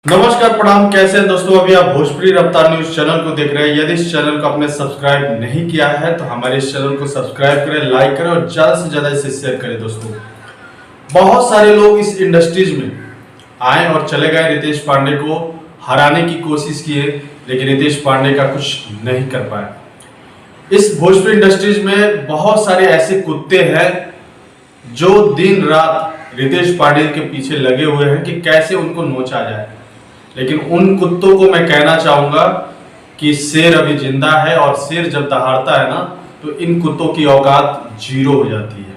नमस्कार प्रणाम, कैसे हैं दोस्तों। अभी आप भोजपुरी रफ्तार न्यूज चैनल को देख रहे हैं। यदि इस चैनल को आपने सब्सक्राइब नहीं किया है तो हमारे इस चैनल को सब्सक्राइब करें, लाइक करें और ज्यादा से ज्यादा इसे शेयर करें। दोस्तों, बहुत सारे लोग इस इंडस्ट्रीज में आए और चले गए, रितेश पांडे को हराने की कोशिश किए, लेकिन रितेश पांडे का कुछ नहीं कर पाए। इस भोजपुरी इंडस्ट्रीज में बहुत सारे ऐसे कुत्ते हैं जो दिन रात रितेश पांडे के पीछे लगे हुए हैं कि कैसे उनको नोचा जाए। लेकिन उन कुत्तों को मैं कहना चाहूंगा कि शेर अभी जिंदा है और शेर जब दहाड़ता है ना तो इन कुत्तों की औकात जीरो हो जाती है।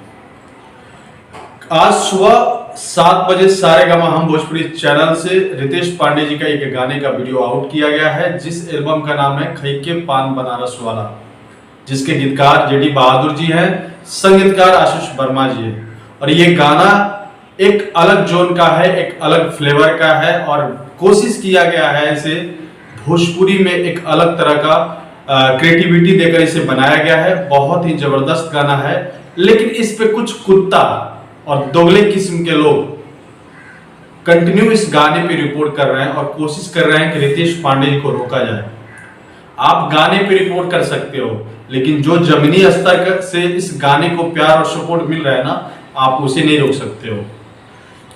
आज सुबह 7 बजे सारेगामा हम भोजपुरी चैनल से रितेश पांडे जी का एक गाने का वीडियो आउट किया गया है, जिस एल्बम का नाम है खैके पान बनारस वाला, जिसके गीतकार जेडी बहादुर जी हैं, संगीतकार आशीष वर्मा जी है। और ये गाना एक अलग जोन का है, एक अलग फ्लेवर का है और कोशिश किया गया है इसे भोजपुरी में एक अलग तरह का क्रिएटिविटी देकर इसे बनाया गया है। बहुत ही जबरदस्त गाना है, लेकिन इस पे कुछ कुत्ता और दोगले किस्म के लोग कंटिन्यू इस गाने पे रिपोर्ट कर रहे हैं और कोशिश कर रहे हैं कि रितेश पांडे जी को रोका जाए। आप गाने पे रिपोर्ट कर सकते हो, लेकिन जो जमीनी स्तर से इस गाने को प्यार और सपोर्ट मिल रहा है ना, आप उसे नहीं रोक सकते हो।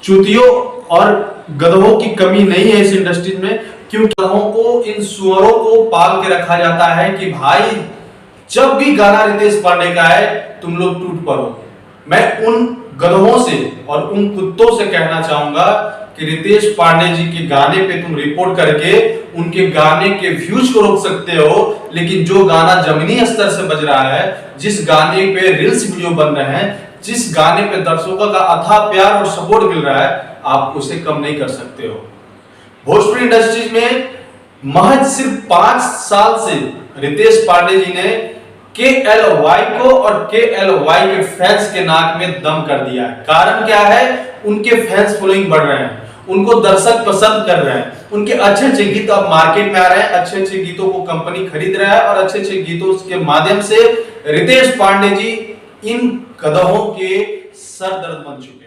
चूतियों और गधों की कमी नहीं है इस इंडस्ट्री में, क्योंकि गधों को, इन सुअरों को पाल के रखा जाता है कि भाई जब भी गाना रितेश पांडे का है तुम लोग टूट पड़ो। मैं उन गधों से और उन कुत्तों से कहना चाहूंगा कि रितेश पांडे जी के गाने पे तुम रिपोर्ट करके उनके गाने के व्यूज को रोक सकते हो, लेकिन जो गाना जमीनी स्तर से बज रहा है, जिस गाने पे रील्स वीडियो बन रहे हैं, जिस गाने पे दर्शकों का अथाह प्यार और सपोर्ट मिल रहा है, आप उसे कम नहीं कर सकते हो। भोजपुरी इंडस्ट्रीज में महज सिर्फ 5 साल से रितेश पांडे जी ने KLY को और KLY के फैंस के नाक में दम कर दिया है। कारण क्या है? उनके फैंस फॉलोइंग बढ़ रहे हैं, उनको दर्शक पसंद कर रहे हैं, उनके अच्छे अच्छे गीत अब मार्केट में आ रहे हैं, अच्छे अच्छे गीतों को कंपनी खरीद रहा है और अच्छे अच्छे गीतों के माध्यम से रितेश पांडे जी इन गधों के सर दर्द बन चुके हैं।